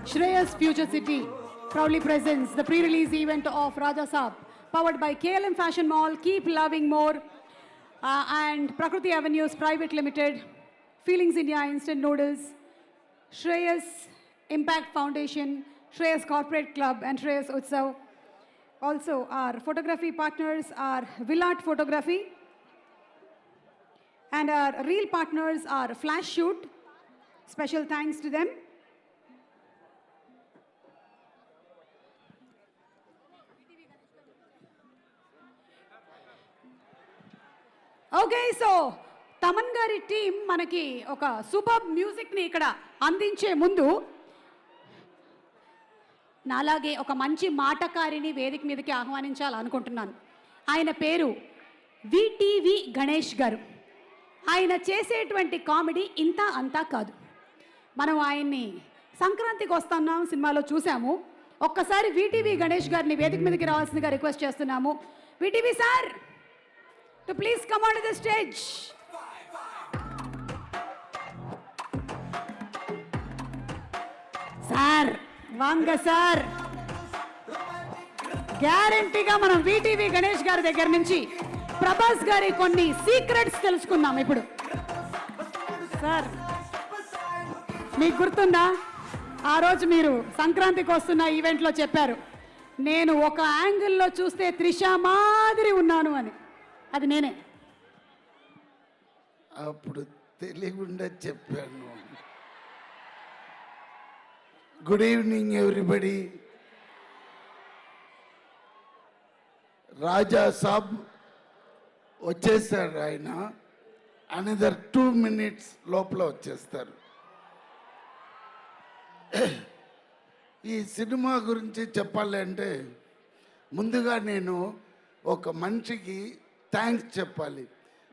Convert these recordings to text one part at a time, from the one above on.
Shreyas Future City proudly presents the pre-release event of Raja Saab, powered by KLM Fashion Mall, Keep Loving More, and Prakriti Avenues Private Limited, Feelings India Instant Noodles, Shreyas Impact Foundation, Shreyas Corporate Club, and Shreyas Utsav. Also, our photography partners are Villat Photography, and our reel partners are Flash Shoot. Special thanks to them. Okay, so Thaman గారి team మనకి ఒక super మ్యూజిక్ని ఇక్కడ అందించే ముందు నాలాగే ఒక మంచి మాటకారిని వేదిక మీదకి ఆహ్వానించాలనుకుంటున్నాను. ఆయన పేరు విటివి గణేష్ గారు. ఆయన చేసేటువంటి కామెడీ ఇంత అంతా కాదు. మనం ఆయన్ని సంక్రాంతికి వస్తున్నాం సినిమాలో చూసాము. ఒక్కసారి విటివి గణేష్ గారిని వేదిక మీదకి రావాల్సిందిగా రిక్వెస్ట్ చేస్తున్నాము. VTV sir, to please come onto the stage. Sir Vanga sir, గ్యారంటీగా మనం విటివి గణేష్ గారి దగ్గర నుంచి ప్రభాస్ గారి కొన్ని సీక్రెట్స్ తెలుసుకుందాం ఇప్పుడు. సార్, మీకు గుర్తుందా ఆ రోజు మీరు సంక్రాంతికి వస్తున్న ఈవెంట్లో చెప్పారు, నేను ఒక యాంగిల్లో చూస్తే త్రిష మాదిరి ఉన్నాను అని. అది నేనే. అప్పుడు తెలియకుండా చెప్పాను. Good evening everybody. Raja Saab వచ్చేసారు. ఆయన అనదర్ 2 minutes లోపల వచ్చేస్తారు. ఈ సినిమా గురించి చెప్పాలి అంటే ముందుగా నేను ఒక మనిషికి థ్యాంక్స్ చెప్పాలి.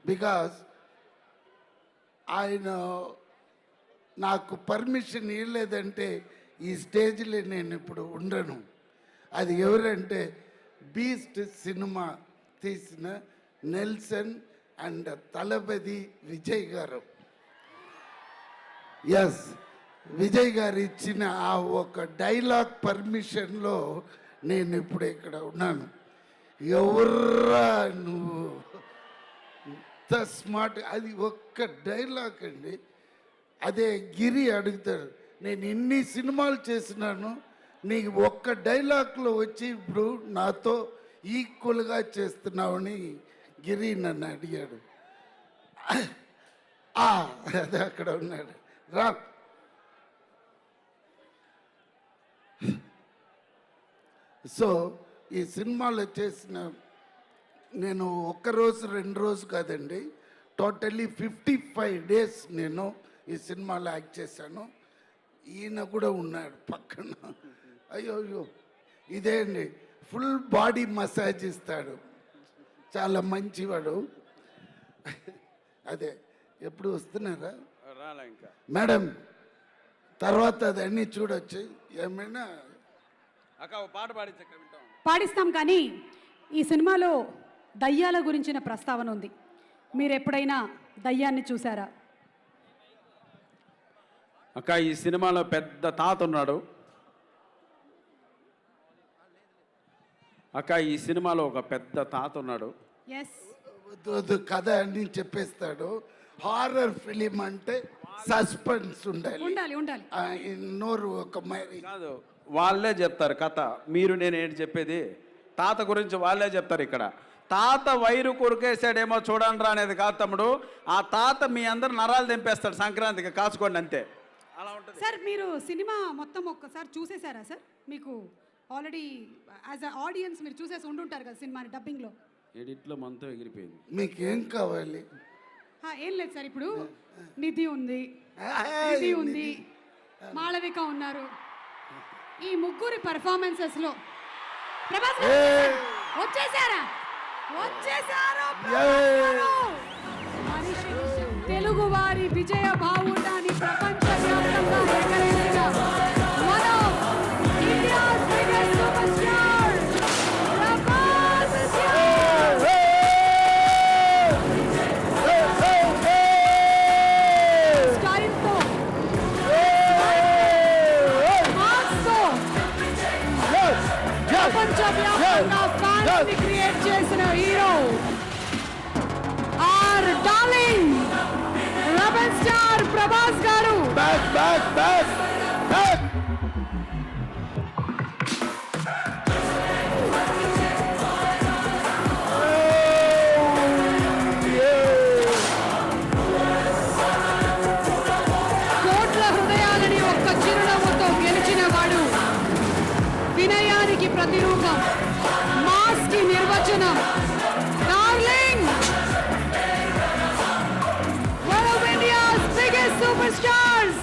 బికాస్ ఆయన నాకు పర్మిషన్ ఇవ్వలేదంటే ఈ స్టేజ్లో నేను ఇప్పుడు ఉండను. అది ఎవరంటే బీస్ట్ సినిమా తీసిన నెల్సన్ అండ్ తలపతి విజయ్ గారు. ఎస్, విజయ్ గారు ఇచ్చిన ఆ ఒక డైలాగ్ పర్మిషన్లో నేను ఇప్పుడు ఇక్కడ ఉన్నాను. ఎవర్రా నువ్వు, ఇంత స్మార్ట్. అది ఒక్క డైలాగ్ అండి. అదే గిరి అడుగుతాడు, నేను ఇన్ని సినిమాలు చేసినాను, నీకు ఒక్క డైలాగ్లో వచ్చి ఇప్పుడు నాతో ఈక్వల్గా చేస్తున్నావని గిరి నన్ను అడిగాడు. అదే అక్కడ ఉన్నాడు. రా, సో ఈ సినిమాలో చేసిన నేను ఒక్కరోజు 2 రోజు కాదండి, టోటల్లీ 55 days నేను ఈ సినిమాలో యాక్ట్ చేశాను. ఈయన కూడా ఉన్నాడు పక్కన. అయ్యో అయ్యో, ఇదే అండి, ఫుల్ బాడీ మసాజ్ ఇస్తాడు, చాలా మంచివాడు. అదే ఎప్పుడు వస్తున్నారా మేడం? తర్వాత అదన్నీ చూడొచ్చు. ఏమైనా పాట పాడిస్తాం, కానీ ఈ సినిమాలో దయ్యాల గురించిన ప్రస్తావన ఉంది. మీరు ఎప్పుడైనా దయ్యాన్ని చూసారా? అక్క, ఈ సినిమాలో పెద్ద తాత ఉన్నాడు. అక్క, ఈ సినిమాలో ఒక పెద్ద తాత ఉన్నాడు. కథ అన్ని చెప్పేస్తాడు. హారర్ ఫిలిం అంటే సస్పెన్స్ ఉండాలి. నోరు ఒక కాదు, వాళ్ళే చెప్తారు కథ. మీరు నేను ఏంటి చెప్పేది, తాత గురించి వాళ్ళే చెప్తారు. ఇక్కడ తాత వైరు కొరికేసాడేమో చూడండి రా అనేది కాదు తమ్ముడు. ఆ తాత మీ అందరు నరాలు తెంపేస్తాడు సంక్రాంతికి, కాచుకోండి అంతే. అలా ఉంటుంది సార్. మీరు సినిమా మొత్తం ఒక్కసారి చూసేసారా సార్? మీకు ఆల్రెడీ యాజ్ అ ఆడియన్స్ మీరు చూసేసి ఉండుంటారు కదా సినిమాని డబ్బింగ్లో. ఎడిట్లో మనతో ఎగిరిపోయింది. మీకు ఏం కావాలి? ఏం లేదు సార్, ఇప్పుడు నిధి ఉంది, మాళవిక ఉన్నారు. ఈ ముగ్గురి పర్ఫార్మెన్సెస్లో ప్రభాస్ వచ్చేసారు. తెలుగు వారి విజయ బావుటాన్ని ప్రపంచవ్యాప్తంగా ఎగరేసిన one of India's biggest superstar, Prabhas is here. Style తో ప్రపంచవ్యాప్తంగా ఫ్యాన్స్ ని క్రియేట్ చేసిన hero our darling rebel star Prabhas garu. Back back back back. కోట్ల హృదయాలని ఒక్క చిరునవ్వుతో గెలిచిన వాడు, వినయానికి ప్రతిరూపం, మాస్ కి నిర్వచనం, darling, one of India's biggest superstars.